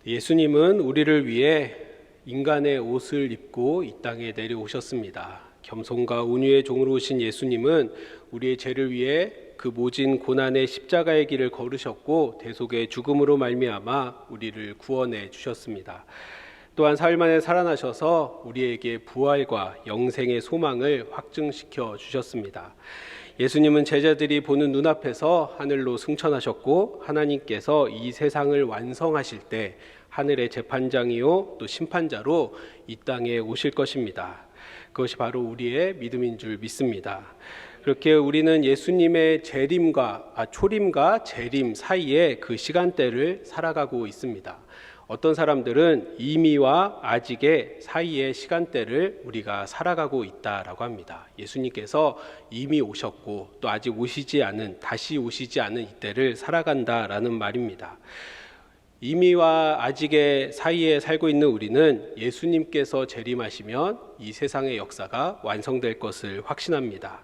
예수님은 우리를 위해 인간의 옷을 입고 이 땅에 내려오셨습니다. 겸손과 온유의 종으로 오신 예수님은 우리의 죄를 위해 그 모진 고난의 십자가의 길을 걸으셨고 대속의 죽음으로 말미암아 우리를 구원해 주셨습니다. 또한 사흘 만에 살아나셔서 우리에게 부활과 영생의 소망을 확증시켜 주셨습니다. 예수님은 제자들이 보는 눈앞에서 하늘로 승천하셨고 하나님께서 이 세상을 완성하실 때 하늘의 재판장이요 또 심판자로 이 땅에 오실 것입니다. 그것이 바로 우리의 믿음인 줄 믿습니다. 그렇게 우리는 예수님의 초림과 재림 사이에 그 시간대를 살아가고 있습니다. 어떤 사람들은 이미와 아직의 사이의 시간대를 우리가 살아가고 있다라고 합니다. 예수님께서 이미 오셨고 또 아직 다시 오시지 않은 이때를 살아간다라는 말입니다. 이미와 아직의 사이에 살고 있는 우리는 예수님께서 재림하시면 이 세상의 역사가 완성될 것을 확신합니다.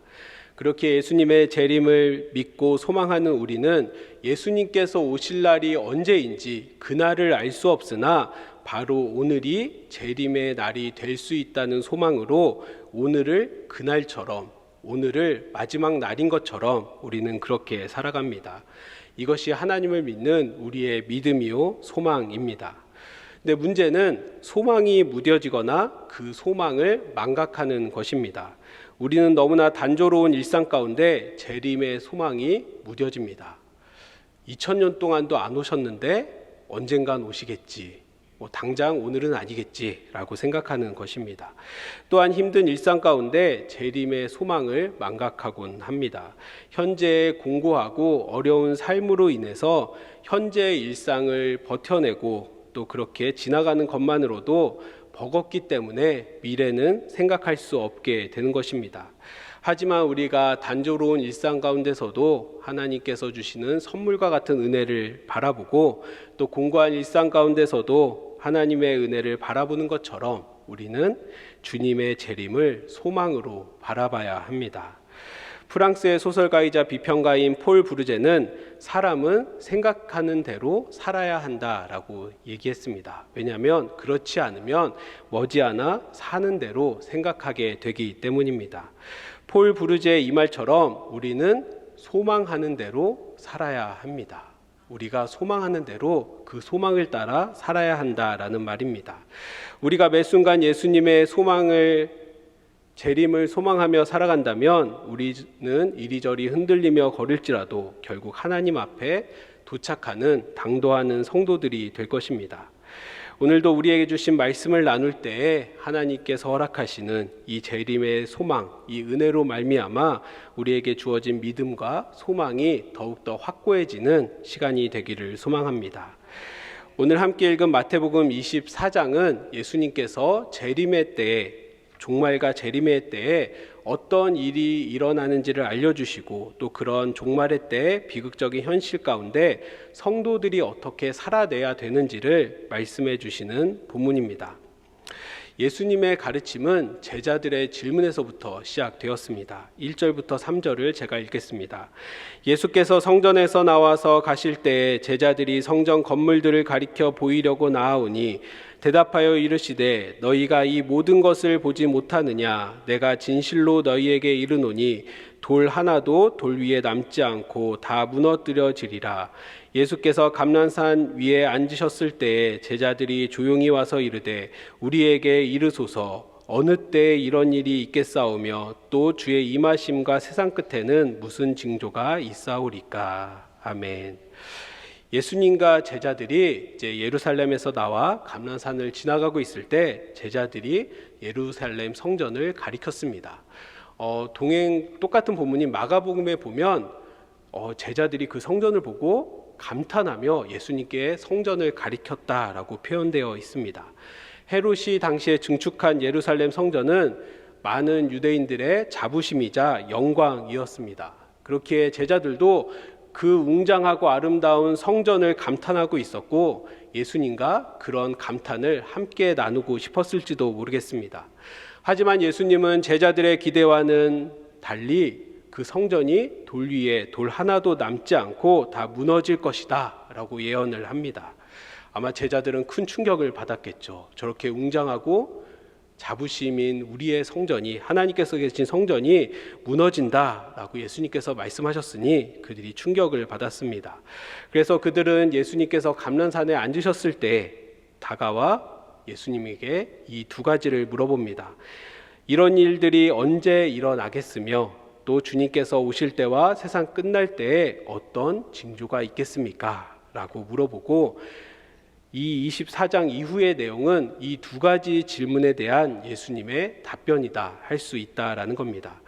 그렇게 예수님의 재림을 믿고 소망하는 우리는 예수님께서 오실 날이 언제인지 그날을 알 수 없으나 바로 오늘이 재림의 날이 될 수 있다는 소망으로 오늘을 그날처럼, 오늘을 마지막 날인 것처럼 우리는 그렇게 살아갑니다. 이것이 하나님을 믿는 우리의 믿음이요 소망입니다. 근데 문제는 소망이 무뎌지거나 그 소망을 망각하는 것입니다. 우리는 너무나 단조로운 일상 가운데 재림의 소망이 무뎌집니다. 2000년 동안도 안 오셨는데 언젠간 오시겠지, 당장 오늘은 아니겠지라고 생각하는 것입니다. 또한 힘든 일상 가운데 재림의 소망을 망각하곤 합니다. 현재의 공고하고 어려운 삶으로 인해서 현재의 일상을 버텨내고 또 그렇게 지나가는 것만으로도 버겁기 때문에 미래는 생각할 수 없게 되는 것입니다. 하지만 우리가 단조로운 일상 가운데서도 하나님께서 주시는 선물과 같은 은혜를 바라보고 또 공고한 일상 가운데서도 하나님의 은혜를 바라보는 것처럼 우리는 주님의 재림을 소망으로 바라봐야 합니다. 프랑스의 소설가이자 비평가인 폴 브루제는 사람은 생각하는 대로 살아야 한다라고 얘기했습니다. 왜냐하면 그렇지 않으면 머지않아 사는 대로 생각하게 되기 때문입니다. 폴 브루제의 이 말처럼 우리는 소망하는 대로 살아야 합니다. 우리가 소망하는 대로 그 소망을 따라 살아야 한다라는 말입니다. 우리가 매 순간 예수님의 재림을 소망하며 살아간다면 우리는 이리저리 흔들리며 걸을지라도 결국 하나님 앞에 도착하는 당도하는 성도들이 될 것입니다. 오늘도 우리에게 주신 말씀을 나눌 때에 하나님께서 허락하시는 이 재림의 소망, 이 은혜로 말미암아 우리에게 주어진 믿음과 소망이 더욱더 확고해지는 시간이 되기를 소망합니다. 오늘 함께 읽은 마태복음 24장은 예수님께서 재림의 때에, 종말과 재림의 때에 어떤 일이 일어나는지를 알려주시고 또 그런 종말의 때의 비극적인 현실 가운데 성도들이 어떻게 살아내야 되는지를 말씀해 주시는 본문입니다. 예수님의 가르침은 제자들의 질문에서부터 시작되었습니다. 1절부터 3절을 제가 읽겠습니다. 예수께서 성전에서 나와서 가실 때에 제자들이 성전 건물들을 가리켜 보이려고 나아오니 대답하여 이르시되 너희가 이 모든 것을 보지 못하느냐? 내가 진실로 너희에게 이르노니 돌 하나도 돌 위에 남지 않고 다 무너뜨려지리라. 예수께서 감람산 위에 앉으셨을 때에 제자들이 조용히 와서 이르되 우리에게 이르소서 어느 때에 이런 일이 있겠사오며 또 주의 임하심과 세상 끝에는 무슨 징조가 있사오리까. 아멘. 예수님과 제자들이 이제 예루살렘에서 나와 감람산을 지나가고 있을 때 제자들이 예루살렘 성전을 가리켰습니다. 똑같은 본문인 마가복음에 보면 제자들이 그 성전을 보고 감탄하며 예수님께 성전을 가리켰다라고 표현되어 있습니다. 헤롯이 당시에 증축한 예루살렘 성전은 많은 유대인들의 자부심이자 영광이었습니다. 그렇기에 제자들도 그 웅장하고 아름다운 성전을 감탄하고 있었고 예수님과 그런 감탄을 함께 나누고 싶었을지도 모르겠습니다. 하지만 예수님은 제자들의 기대와는 달리 그 성전이 돌 위에 돌 하나도 남지 않고 다 무너질 것이다 라고 예언을 합니다. 아마 제자들은 큰 충격을 받았겠죠. 저렇게 웅장하고 자부심인 우리의 성전이, 하나님께서 계신 성전이 무너진다라고 예수님께서 말씀하셨으니 그들이 충격을 받았습니다. 그래서 그들은 예수님께서 감람산에 앉으셨을 때 다가와 예수님에게 이 두 가지를 물어봅니다. 이런 일들이 언제 일어나겠으며 또 주님께서 오실 때와 세상 끝날 때에 어떤 징조가 있겠습니까? 라고 물어보고, 이 24장 이후의 내용은 이 두 가지 질문에 대한 예수님의 답변이다 할 수 있다라는 겁니다.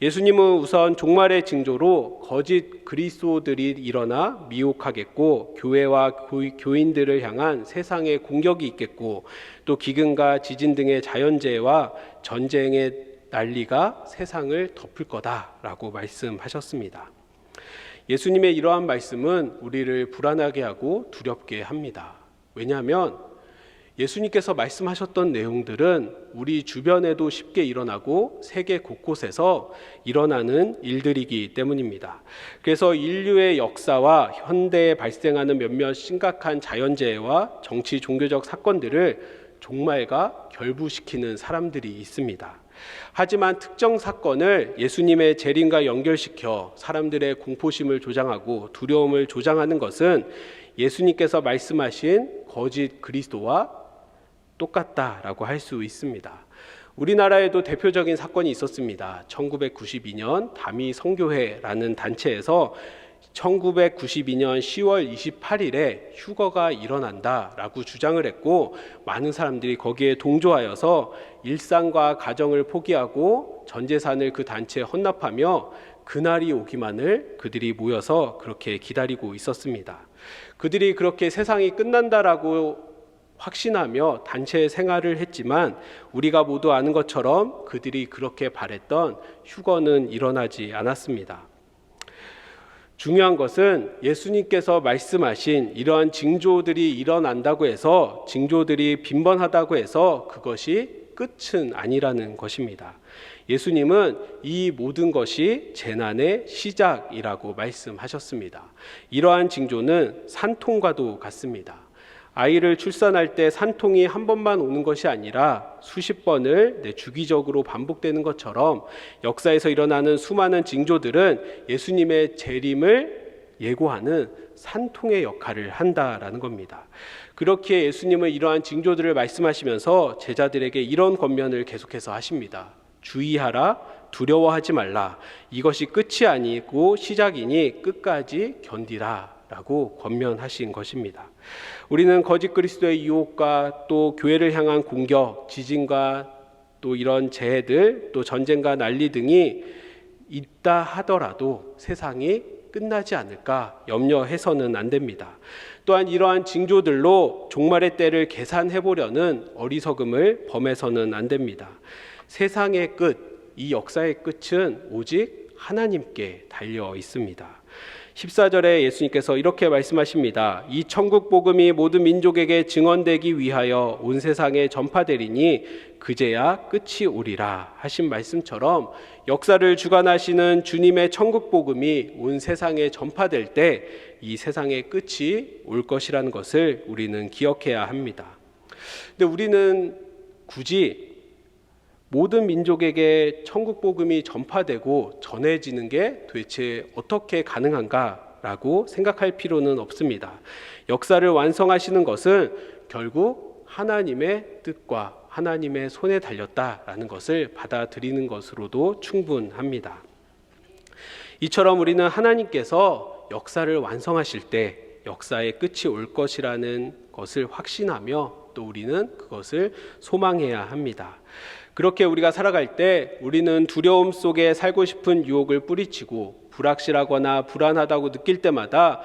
예수님은 우선 종말의 징조로 거짓 그리스도들이 일어나 미혹하겠고, 교회와 교인들을 향한 세상의 공격이 있겠고, 또 기근과 지진 등의 자연재해와 전쟁의 난리가 세상을 덮을 거다라고 말씀하셨습니다. 예수님의 이러한 말씀은 우리를 불안하게 하고 두렵게 합니다. 왜냐하면 예수님께서 말씀하셨던 내용들은 우리 주변에도 쉽게 일어나고 세계 곳곳에서 일어나는 일들이기 때문입니다. 그래서 인류의 역사와 현대에 발생하는 몇몇 심각한 자연재해와 정치 종교적 사건들을 종말과 결부시키는 사람들이 있습니다. 하지만 특정 사건을 예수님의 재림과 연결시켜 사람들의 공포심을 조장하고 두려움을 조장하는 것은 예수님께서 말씀하신 거짓 그리스도와 똑같다라고 할 수 있습니다. 우리나라에도 대표적인 사건이 있었습니다. 1992년 다미 선교회라는 단체에서 1992년 10월 28일에 휴거가 일어난다라고 주장을 했고, 많은 사람들이 거기에 동조하여서 일상과 가정을 포기하고 전 재산을 그 단체에 헌납하며 그날이 오기만을 그들이 모여서 그렇게 기다리고 있었습니다. 그들이 그렇게 세상이 끝난다라고 확신하며 단체 생활을 했지만 우리가 모두 아는 것처럼 그들이 그렇게 바랬던 휴거는 일어나지 않았습니다. 중요한 것은 예수님께서 말씀하신 이러한 징조들이 일어난다고 해서, 징조들이 빈번하다고 해서 그것이 끝은 아니라는 것입니다. 예수님은 이 모든 것이 재난의 시작이라고 말씀하셨습니다. 이러한 징조는 산통과도 같습니다. 아이를 출산할 때 산통이 한 번만 오는 것이 아니라 수십 번을 주기적으로 반복되는 것처럼 역사에서 일어나는 수많은 징조들은 예수님의 재림을 예고하는 산통의 역할을 한다라는 겁니다. 그렇게 예수님은 이러한 징조들을 말씀하시면서 제자들에게 이런 권면을 계속해서 하십니다. 주의하라, 두려워하지 말라. 이것이 끝이 아니고 시작이니 끝까지 견디라 라고 권면하신 것입니다. 우리는 거짓 그리스도의 유혹과 또 교회를 향한 공격, 지진과 또 이런 재해들, 또 전쟁과 난리 등이 있다 하더라도 세상이 끝나지 않을까 염려해서는 안 됩니다. 또한 이러한 징조들로 종말의 때를 계산해 보려는 어리석음을 범해서는 안 됩니다. 세상의 끝, 이 역사의 끝은 오직 하나님께 달려 있습니다. 14절에 예수님께서 이렇게 말씀하십니다. 이 천국 복음이 모든 민족에게 증언되기 위하여 온 세상에 전파되리니 그제야 끝이 오리라 하신 말씀처럼, 역사를 주관하시는 주님의 천국 복음이 온 세상에 전파될 때 이 세상의 끝이 올 것이라는 것을 우리는 기억해야 합니다. 근데 우리는 굳이 모든 민족에게 천국 복음이 전파되고 전해지는 게 도대체 어떻게 가능한가라고 생각할 필요는 없습니다. 역사를 완성하시는 것은 결국 하나님의 뜻과 하나님의 손에 달렸다라는 것을 받아들이는 것으로도 충분합니다. 이처럼 우리는 하나님께서 역사를 완성하실 때 역사의 끝이 올 것이라는 것을 확신하며 또 우리는 그것을 소망해야 합니다. 그렇게 우리가 살아갈 때 우리는 두려움 속에 살고 싶은 유혹을 뿌리치고 불확실하거나 불안하다고 느낄 때마다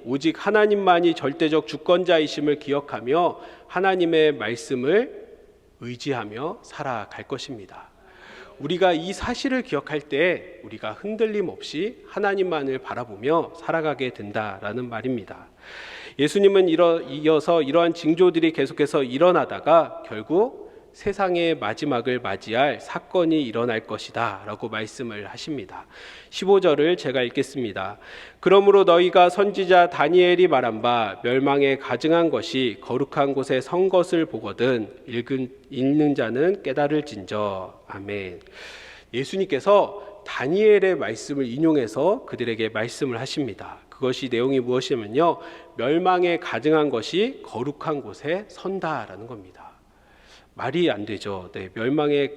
오직 하나님만이 절대적 주권자이심을 기억하며 하나님의 말씀을 의지하며 살아갈 것입니다. 우리가 이 사실을 기억할 때 우리가 흔들림 없이 하나님만을 바라보며 살아가게 된다라는 말입니다. 예수님은 이어서 이러한 징조들이 계속해서 일어나다가 결국 세상의 마지막을 맞이할 사건이 일어날 것이다 라고 말씀을 하십니다. 15절을 제가 읽겠습니다. 그러므로 너희가 선지자 다니엘이 말한 바 멸망에 가증한 것이 거룩한 곳에 선 것을 보거든 읽는 자는 깨달을진저. 아멘. 예수님께서 다니엘의 말씀을 인용해서 그들에게 말씀을 하십니다. 그것이 내용이 무엇이냐면요, 멸망에 가증한 것이 거룩한 곳에 선다라는 겁니다. 말이 안 되죠. 네, 멸망에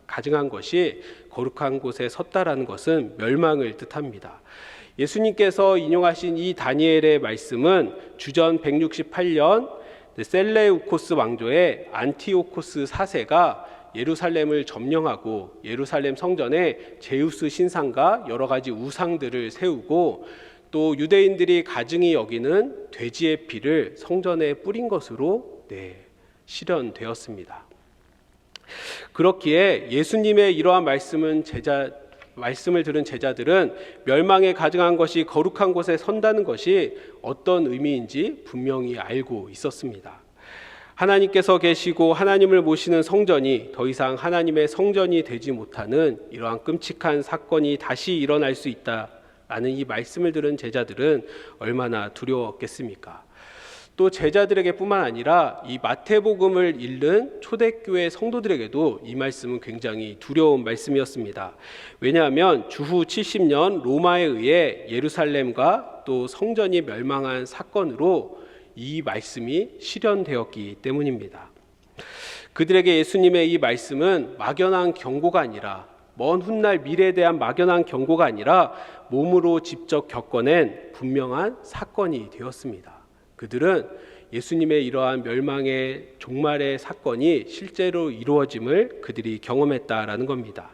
가증한 것이 거룩한 곳에 섰다라는 것은 멸망을 뜻합니다. 예수님께서 인용하신 이 다니엘의 말씀은 주전 168년 셀레우코스 왕조의 안티오코스 4세가 예루살렘을 점령하고 예루살렘 성전에 제우스 신상과 여러 가지 우상들을 세우고 또 유대인들이 가증히 여기는 돼지의 피를 성전에 뿌린 것으로 실현되었습니다. 그렇기에 예수님의 이러한 말씀을 들은 제자들은 멸망에 가증한 것이 거룩한 곳에 선다는 것이 어떤 의미인지 분명히 알고 있었습니다. 하나님께서 계시고 하나님을 모시는 성전이 더 이상 하나님의 성전이 되지 못하는 이러한 끔찍한 사건이 다시 일어날 수 있다라는 이 말씀을 들은 제자들은 얼마나 두려웠겠습니까? 또 제자들에게 뿐만 아니라 이 마태복음을 읽는 초대교회 성도들에게도 이 말씀은 굉장히 두려운 말씀이었습니다. 왜냐하면 주후 70년 로마에 의해 예루살렘과 또 성전이 멸망한 사건으로 이 말씀이 실현되었기 때문입니다. 그들에게 예수님의 이 말씀은 막연한 경고가 아니라, 먼 훗날 미래에 대한 막연한 경고가 아니라 몸으로 직접 겪어낸 분명한 사건이 되었습니다. 그들은 예수님의 이러한 멸망의 종말의 사건이 실제로 이루어짐을 그들이 경험했다라는 겁니다.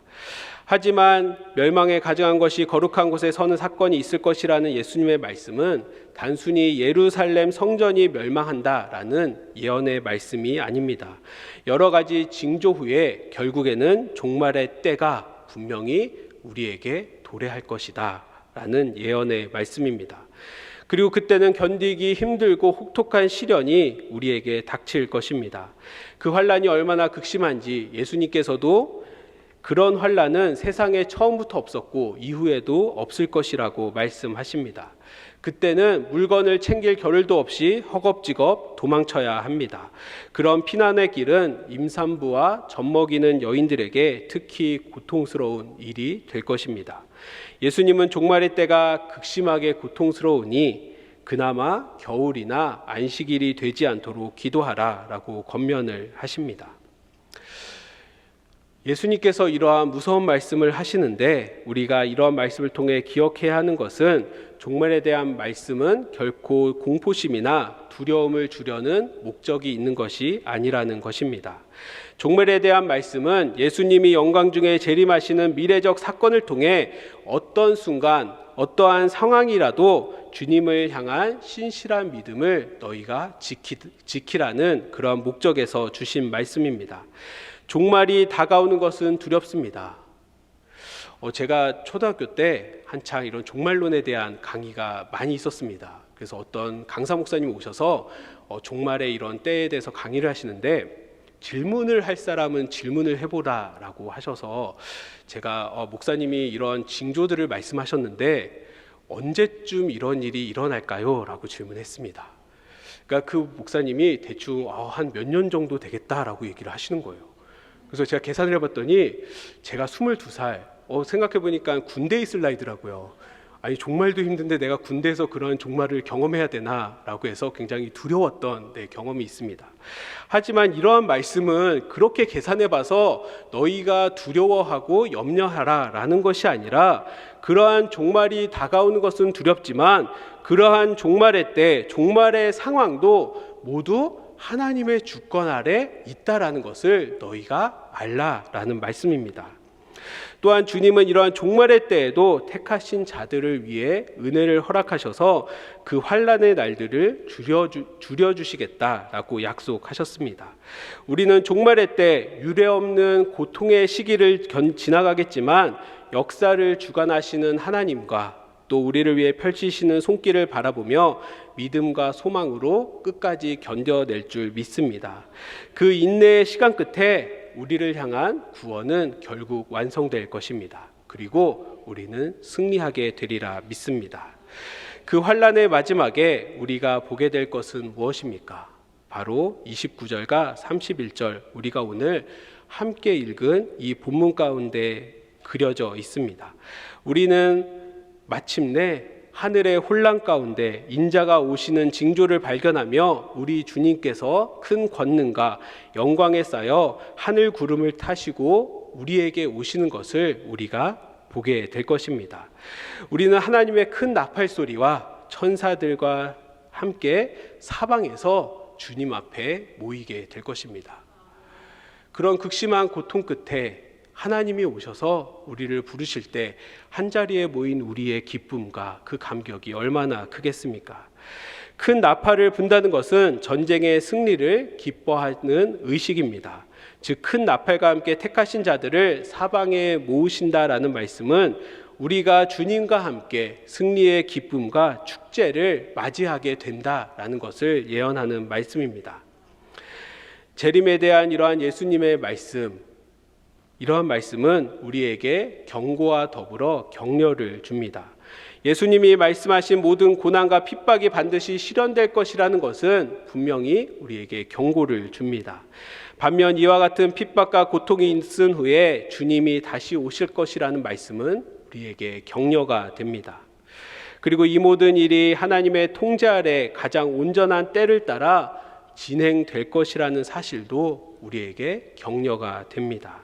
하지만 멸망에 가증한 것이 거룩한 곳에 서는 사건이 있을 것이라는 예수님의 말씀은 단순히 예루살렘 성전이 멸망한다라는 예언의 말씀이 아닙니다. 여러 가지 징조 후에 결국에는 종말의 때가 분명히 우리에게 도래할 것이다 라는 예언의 말씀입니다. 그리고 그때는 견디기 힘들고 혹독한 시련이 우리에게 닥칠 것입니다. 그 환난이 얼마나 극심한지 예수님께서도 그런 환난은 세상에 처음부터 없었고 이후에도 없을 것이라고 말씀하십니다. 그때는 물건을 챙길 겨를도 없이 허겁지겁 도망쳐야 합니다. 그런 피난의 길은 임산부와 젖먹이는 여인들에게 특히 고통스러운 일이 될 것입니다. 예수님은 종말의 때가 극심하게 고통스러우니 그나마 겨울이나 안식일이 되지 않도록 기도하라라고 권면을 하십니다. 예수님께서 이러한 무서운 말씀을 하시는데 우리가 이러한 말씀을 통해 기억해야 하는 것은 종말에 대한 말씀은 결코 공포심이나 두려움을 주려는 목적이 있는 것이 아니라는 것입니다. 종말에 대한 말씀은 예수님이 영광 중에 재림하시는 미래적 사건을 통해 어떤 순간 어떠한 상황이라도 주님을 향한 신실한 믿음을 너희가 지키라는 그러한 목적에서 주신 말씀입니다. 종말이 다가오는 것은 두렵습니다. 제가 초등학교 때 한창 이런 종말론에 대한 강의가 많이 있었습니다. 그래서 어떤 강사 목사님이 오셔서 종말의 이런 때에 대해서 강의를 하시는데 질문을 할 사람은 질문을 해보라라고 하셔서 제가 목사님이 이런 징조들을 말씀하셨는데 언제쯤 이런 일이 일어날까요? 라고 질문했습니다. 그러니까 그 목사님이 대충 한 몇 년 정도 되겠다라고 얘기를 하시는 거예요. 그래서 제가 계산을 해봤더니 제가 22살, 생각해보니까 군대에 있을 나이더라고요. 아니 종말도 힘든데 내가 군대에서 그런 종말을 경험해야 되나 라고 해서 굉장히 두려웠던 경험이 있습니다. 하지만 이러한 말씀은 그렇게 계산해봐서 너희가 두려워하고 염려하라 라는 것이 아니라 그러한 종말이 다가오는 것은 두렵지만 그러한 종말의 때, 종말의 상황도 모두 하나님의 주권 아래 있다라는 것을 너희가 알라라는 말씀입니다. 또한 주님은 이러한 종말의 때에도 택하신 자들을 위해 은혜를 허락하셔서 그 환난의 날들을 줄여주시겠다라고 약속하셨습니다. 우리는 종말의 때 유례없는 고통의 시기를 지나가겠지만 역사를 주관하시는 하나님과 또 우리를 위해 펼치시는 손길을 바라보며 믿음과 소망으로 끝까지 견뎌낼 줄 믿습니다. 그 인내의 시간 끝에 우리를 향한 구원은 결국 완성될 것입니다. 그리고 우리는 승리하게 되리라 믿습니다. 그 환난의 마지막에 우리가 보게 될 것은 무엇입니까? 바로 29절과 31절, 우리가 오늘 함께 읽은 이 본문 가운데 그려져 있습니다. 우리는 마침내 하늘의 혼란 가운데 인자가 오시는 징조를 발견하며 우리 주님께서 큰 권능과 영광에 쌓여 하늘 구름을 타시고 우리에게 오시는 것을 우리가 보게 될 것입니다. 우리는 하나님의 큰 나팔 소리와 천사들과 함께 사방에서 주님 앞에 모이게 될 것입니다. 그런 극심한 고통 끝에 하나님이 오셔서 우리를 부르실 때 한자리에 모인 우리의 기쁨과 그 감격이 얼마나 크겠습니까? 큰 나팔을 분다는 것은 전쟁의 승리를 기뻐하는 의식입니다. 즉 큰 나팔과 함께 택하신 자들을 사방에 모으신다라는 말씀은 우리가 주님과 함께 승리의 기쁨과 축제를 맞이하게 된다라는 것을 예언하는 말씀입니다. 재림에 대한 이러한 예수님의 말씀, 이러한 말씀은 우리에게 경고와 더불어 격려를 줍니다. 예수님이 말씀하신 모든 고난과 핍박이 반드시 실현될 것이라는 것은 분명히 우리에게 경고를 줍니다. 반면 이와 같은 핍박과 고통이 있은 후에 주님이 다시 오실 것이라는 말씀은 우리에게 격려가 됩니다. 그리고 이 모든 일이 하나님의 통제 아래 가장 온전한 때를 따라 진행될 것이라는 사실도 우리에게 격려가 됩니다.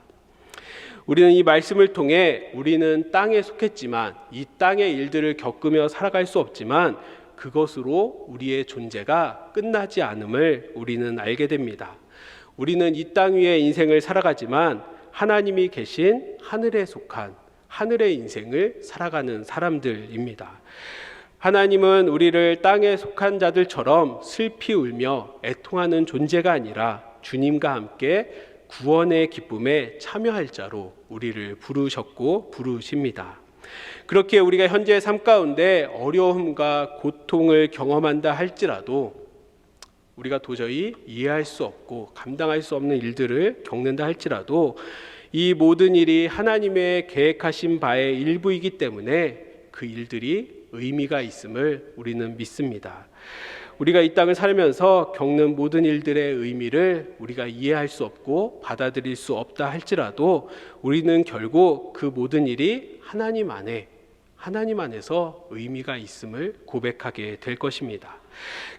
우리는 이 말씀을 통해 우리는 땅에 속했지만 이 땅의 일들을 겪으며 살아갈 수 없지만 그것으로 우리의 존재가 끝나지 않음을 우리는 알게 됩니다. 우리는 이 땅 위의 인생을 살아가지만 하나님이 계신 하늘에 속한 하늘의 인생을 살아가는 사람들입니다. 하나님은 우리를 땅에 속한 자들처럼 슬피 울며 애통하는 존재가 아니라 주님과 함께 구원의 기쁨에 참여할 자로 우리를 부르셨고 부르십니다. 그렇게 우리가 현재 삶 가운데 어려움과 고통을 경험한다 할지라도 우리가 도저히 이해할 수 없고 감당할 수 없는 일들을 겪는다 할지라도 이 모든 일이 하나님의 계획하신 바의 일부이기 때문에 그 일들이 의미가 있음을 우리는 믿습니다. 우리가 이 땅을 살면서 겪는 모든 일들의 의미를 우리가 이해할 수 없고 받아들일 수 없다 할지라도 우리는 결국 그 모든 일이 하나님 안에서 의미가 있음을 고백하게 될 것입니다.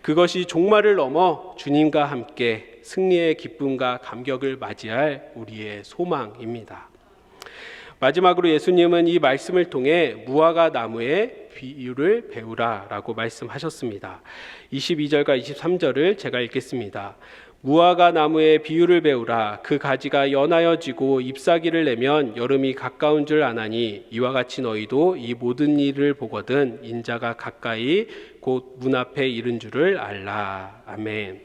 그것이 종말을 넘어 주님과 함께 승리의 기쁨과 감격을 맞이할 우리의 소망입니다. 마지막으로 예수님은 이 말씀을 통해 무화과 나무의 비유를 배우라라고 말씀하셨습니다. 22절과 23절을 제가 읽겠습니다. 무화과 나무의 비유를 배우라. 그 가지가 연하여 지고 잎사귀를 내면 여름이 가까운 줄 아나니 이와 같이 너희도 이 모든 일을 보거든 인자가 가까이 곧 문 앞에 이른 줄을 알라. 아멘.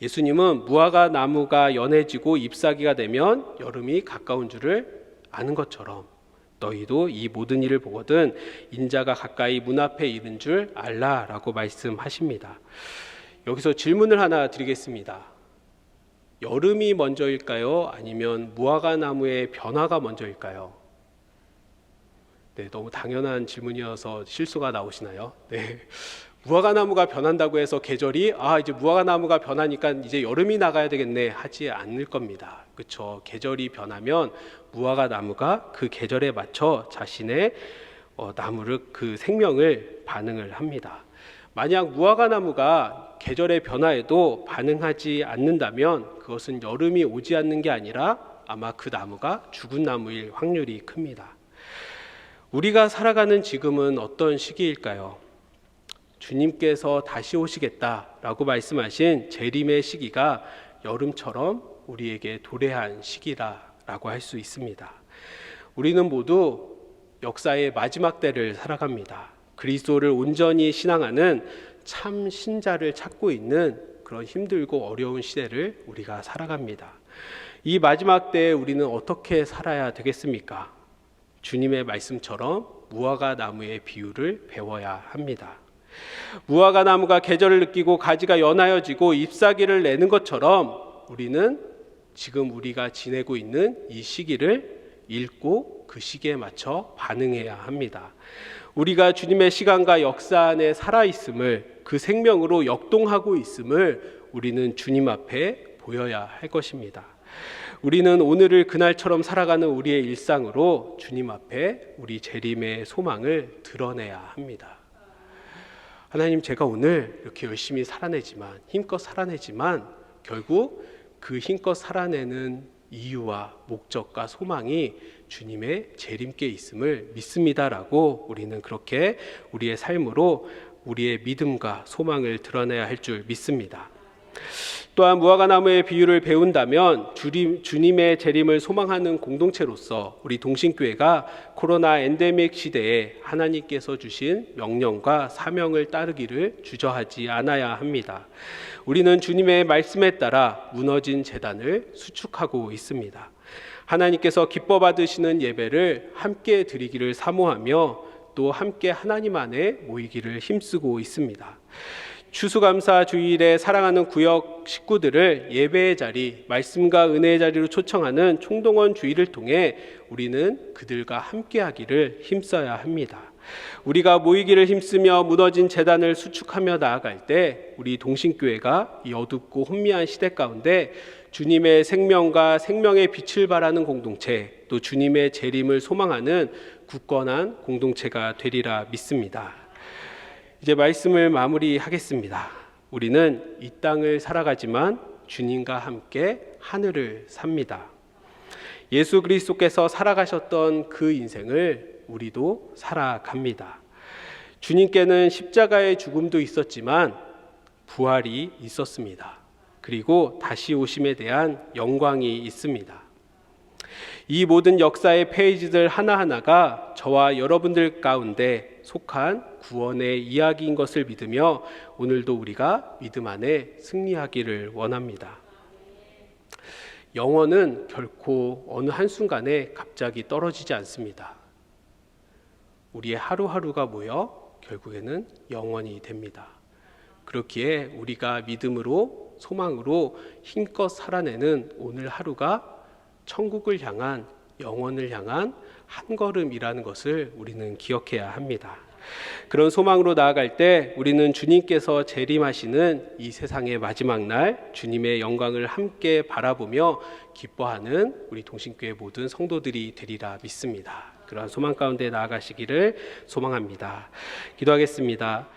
예수님은 무화과 나무가 연해지고 잎사귀가 되면 여름이 가까운 줄을 아는 것처럼 너희도 이 모든 일을 보거든 인자가 가까이 문 앞에 이른 줄 알라라고 말씀하십니다. 여기서 질문을 하나 드리겠습니다. 여름이 먼저일까요? 아니면 무화과 나무의 변화가 먼저일까요? 네, 너무 당연한 질문이어서 실수가 나오시나요? 네. 무화과 나무가 변한다고 해서 계절이 이제 무화과 나무가 변하니까 이제 여름이 나가야 되겠네 하지 않을 겁니다. 그렇죠? 계절이 변하면 무화과 나무가 그 계절에 맞춰 자신의 나무를 그 생명을 반응을 합니다. 만약 무화과 나무가 계절의 변화에도 반응하지 않는다면 그것은 여름이 오지 않는 게 아니라 아마 그 나무가 죽은 나무일 확률이 큽니다. 우리가 살아가는 지금은 어떤 시기일까요? 주님께서 다시 오시겠다라고 말씀하신 재림의 시기가 여름처럼 우리에게 도래한 시기라고 할 수 있습니다. 우리는 모두 역사의 마지막 때를 살아갑니다. 그리스도를 온전히 신앙하는 참 신자를 찾고 있는 그런 힘들고 어려운 시대를 우리가 살아갑니다. 이 마지막 때에 우리는 어떻게 살아야 되겠습니까? 주님의 말씀처럼 무화과 나무의 비유를 배워야 합니다. 무화과 나무가 계절을 느끼고 가지가 연하여지고 잎사귀를 내는 것처럼 우리는 지금 우리가 지내고 있는 이 시기를 읽고 그 시기에 맞춰 반응해야 합니다. 우리가 주님의 시간과 역사 안에 살아있음을, 그 생명으로 역동하고 있음을 우리는 주님 앞에 보여야 할 것입니다. 우리는 오늘을 그날처럼 살아가는 우리의 일상으로 주님 앞에 우리 재림의 소망을 드러내야 합니다. 하나님, 제가 오늘 이렇게 열심히 살아내지만, 힘껏 살아내지만 결국 그 힘껏 살아내는 이유와 목적과 소망이 주님의 재림께 있음을 믿습니다라고 우리는 그렇게 우리의 삶으로 우리의 믿음과 소망을 드러내야 할 줄 믿습니다. 또한 무화과 나무의 비유를 배운다면 주님의 재림을 소망하는 공동체로서 우리 동신교회가 코로나 엔데믹 시대에 하나님께서 주신 명령과 사명을 따르기를 주저하지 않아야 합니다. 우리는 주님의 말씀에 따라 무너진 제단을 수축하고 있습니다. 하나님께서 기뻐 받으시는 예배를 함께 드리기를 사모하며 또 함께 하나님 안에 모이기를 힘쓰고 있습니다. 추수감사 주일에 사랑하는 구역 식구들을 예배의 자리, 말씀과 은혜의 자리로 초청하는 총동원 주일을 통해 우리는 그들과 함께하기를 힘써야 합니다. 우리가 모이기를 힘쓰며 무너진 제단을 수축하며 나아갈 때 우리 동신교회가 이 어둡고 혼미한 시대 가운데 주님의 생명과 생명의 빛을 발하는 공동체, 또 주님의 재림을 소망하는 굳건한 공동체가 되리라 믿습니다. 이제 말씀을 마무리하겠습니다. 우리는 이 땅을 살아가지만 주님과 함께 하늘을 삽니다. 예수 그리스도께서 살아가셨던 그 인생을 우리도 살아갑니다. 주님께는 십자가의 죽음도 있었지만 부활이 있었습니다. 그리고 다시 오심에 대한 영광이 있습니다. 이 모든 역사의 페이지들 하나하나가 저와 여러분들 가운데 속한 구원의 이야기인 것을 믿으며 오늘도 우리가 믿음 안에 승리하기를 원합니다. 영원은 결코 어느 한순간에 갑자기 떨어지지 않습니다. 우리의 하루하루가 모여 결국에는 영원이 됩니다. 그렇기에 우리가 믿음으로 소망으로 힘껏 살아내는 오늘 하루가 천국을 향한, 영원을 향한 한 걸음이라는 것을 우리는 기억해야 합니다. 그런 소망으로 나아갈 때 우리는 주님께서 재림하시는 이 세상의 마지막 날 주님의 영광을 함께 바라보며 기뻐하는 우리 동신교회 모든 성도들이 되리라 믿습니다. 그러한 소망 가운데 나아가시기를 소망합니다. 기도하겠습니다.